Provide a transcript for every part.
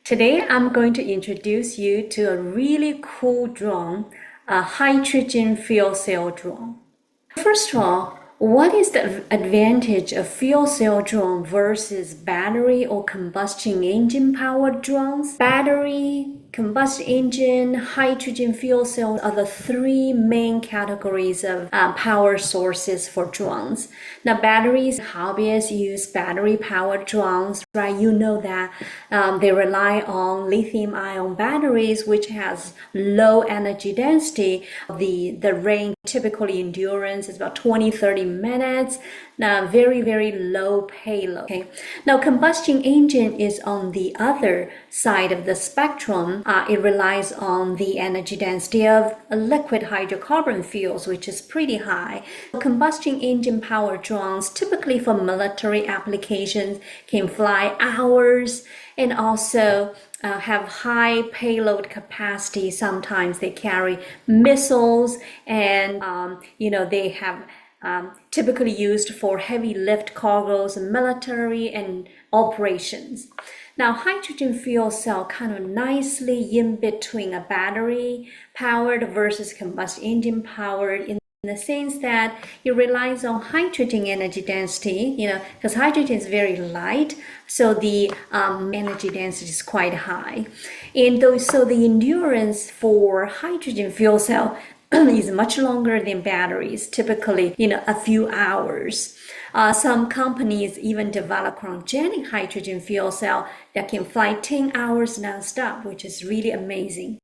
Today, I'm going to introduce you to a really cool drone, a hydrogen fuel cell drone. First of all, what is the advantage of fuel cell drone versus battery or combustion engine powered drones? Battery, combustion engine, hydrogen fuel cells are the three main categories of power sources for drones. Now, batteries, hobbyists use battery powered drones, right? You know that they rely on lithium ion batteries, which has low energy density. The range, typically endurance, is about 20-30 minutes. Now, very low payload. Okay. Now, combustion engine is on the other side of the spectrum. It relies on the energy density of liquid hydrocarbon fuels, which is pretty high. Combustion engine powered drones, typically for military applications, can fly hours and also have high payload capacity. Sometimes they carry missiles, and they have typically used for heavy lift cargoes, military and operations. Now, hydrogen fuel cell kind of nicely in between a battery powered versus combustion engine powered in the sense that it relies on hydrogen energy density, because hydrogen is very light, so the energy density is quite high. So the endurance for hydrogen fuel cell is much longer than batteries, typically, a few hours. Some companies even develop cryogenic hydrogen fuel cell that can fly 10 hours nonstop, which is really amazing.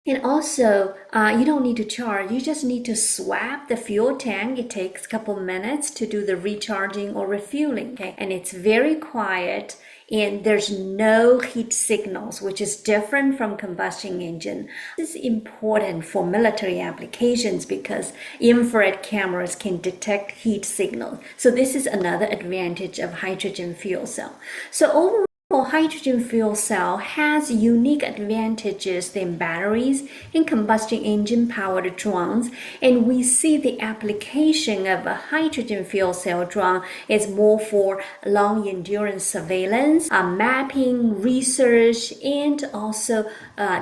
And also, you don't need to charge. You just need to swap the fuel tank. It takes a couple minutes to do the recharging or refueling. Okay? And it's very quiet, and there's no heat signals, which is different from combustion engine. This is important for military applications because infrared cameras can detect heat signals. So this is another advantage of hydrogen fuel cell. So overall, hydrogen fuel cell has unique advantages than batteries and combustion engine powered drones, and we see the application of a hydrogen fuel cell drone is more for long endurance surveillance, mapping, research, and also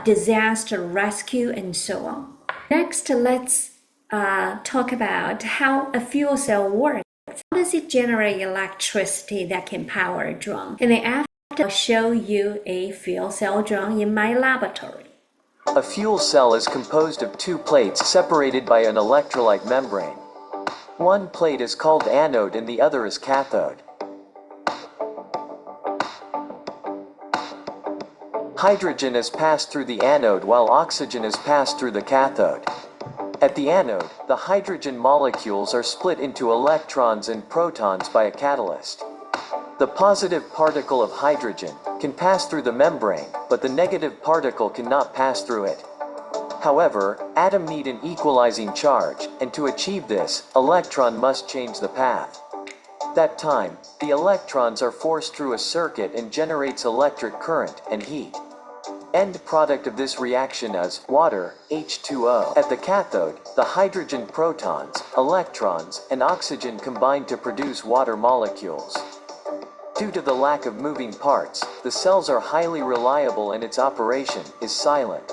disaster rescue and so on. Next, let's talk about how a fuel cell works. How does it generate electricity that can power a drone? And then I'll show you a fuel cell drone in my laboratory. A fuel cell is composed of two plates separated by an electrolyte membrane. One plate is called anode and the other is cathode. Hydrogen is passed through the anode while oxygen is passed through the cathode. At the anode, the hydrogen molecules are split into electrons and protons by a catalyst. The positive particle of hydrogen can pass through the membrane, but the negative particle cannot pass through it. However, atoms need an equalizing charge, and to achieve this, electron must change the path. That time, the electrons are forced through a circuit and generates electric current and heat. End product of this reaction is water, H2O. At the cathode, the hydrogen protons, electrons, and oxygen combine to produce water molecules. Due to the lack of moving parts, the cells are highly reliable and its operation is silent.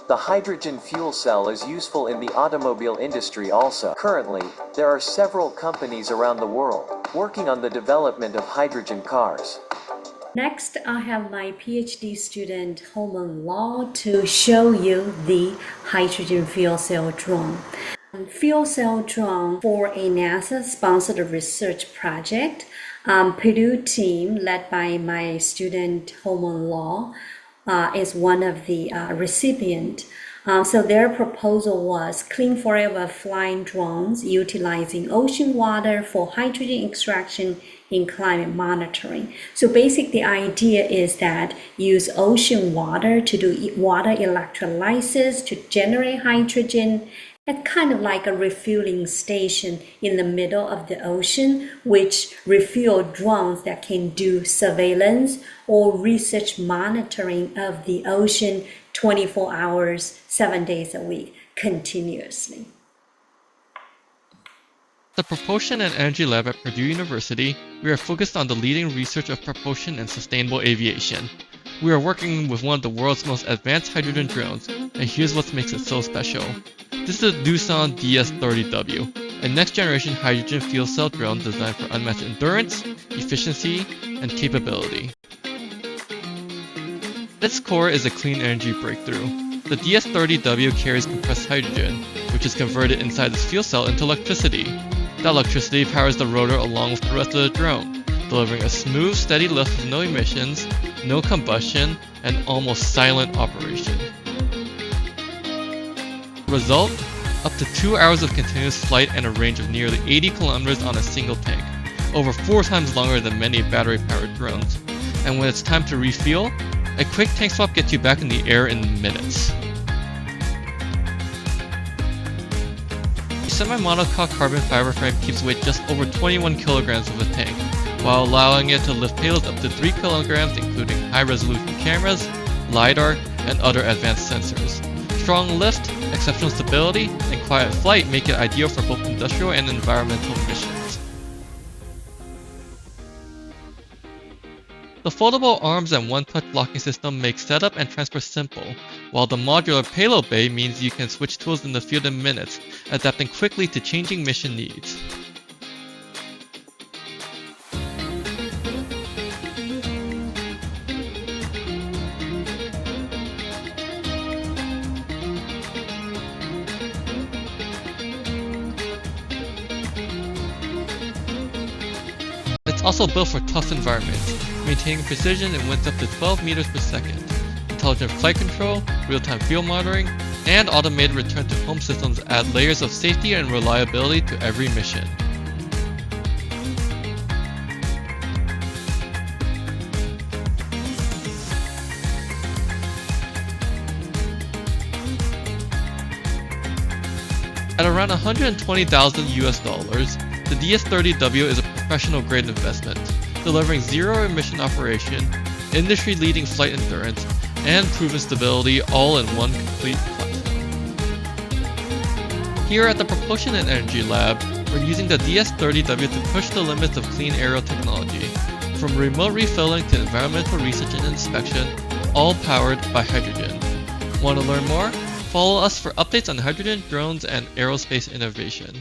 The hydrogen fuel cell is useful in the automobile industry also. Currently, there are several companies around the world working on the development of hydrogen cars. Next, I have my PhD student, Homan Law, to show you the hydrogen fuel cell drone. Fuel cell drone for a NASA-sponsored research project. Purdue team, led by my student Homan Law, is one of the recipients. So their proposal was clean forever flying drones utilizing ocean water for hydrogen extraction in climate monitoring. So basically the idea is that use ocean water to do water electrolysis to generate hydrogen. It's kind of like a refueling station in the middle of the ocean, which refuel drones that can do surveillance or research monitoring of the ocean 24 hours, 7 days a week, continuously. At the Propulsion and Energy Lab at Purdue University, we are focused on the leading research of propulsion and sustainable aviation. We are working with one of the world's most advanced hydrogen drones, and here's what makes it so special. This is the Doosan DS-30W, a next-generation hydrogen fuel cell drone designed for unmatched endurance, efficiency, and capability. At its core is a clean energy breakthrough. The DS-30W carries compressed hydrogen, which is converted inside this fuel cell into electricity. That electricity powers the rotor along with the rest of the drone, delivering a smooth, steady lift with no emissions, no combustion, and almost silent operation. Result? Up to 2 hours of continuous flight and a range of nearly 80 kilometers on a single tank, over 4 times longer than many battery-powered drones. And when it's time to refuel, a quick tank swap gets you back in the air in minutes. A semi-monocoque carbon fiber frame keeps weight just over 21 kilograms of a tank, while allowing it to lift payloads up to 3 kilograms, including high-resolution cameras, LiDAR, and other advanced sensors. Strong lift, exceptional stability, and quiet flight make it ideal for both industrial and environmental missions. The foldable arms and one-touch locking system makes setup and transfer simple, while the modular payload bay means you can switch tools in the field in minutes, adapting quickly to changing mission needs. It's also built for tough environments, maintaining precision in winds up to 12 meters per second, intelligent flight control, real-time fuel monitoring, and automated return-to-home systems add layers of safety and reliability to every mission. At around $120,000 US, the DS-30W is a professional-grade investment, delivering zero-emission operation, industry-leading flight endurance, and proven stability all in one complete platform. Here at the Propulsion and Energy Lab, we're using the DS-30W to push the limits of clean aero technology, from remote refilling to environmental research and inspection, all powered by hydrogen. Want to learn more? Follow us for updates on hydrogen, drones, and aerospace innovation.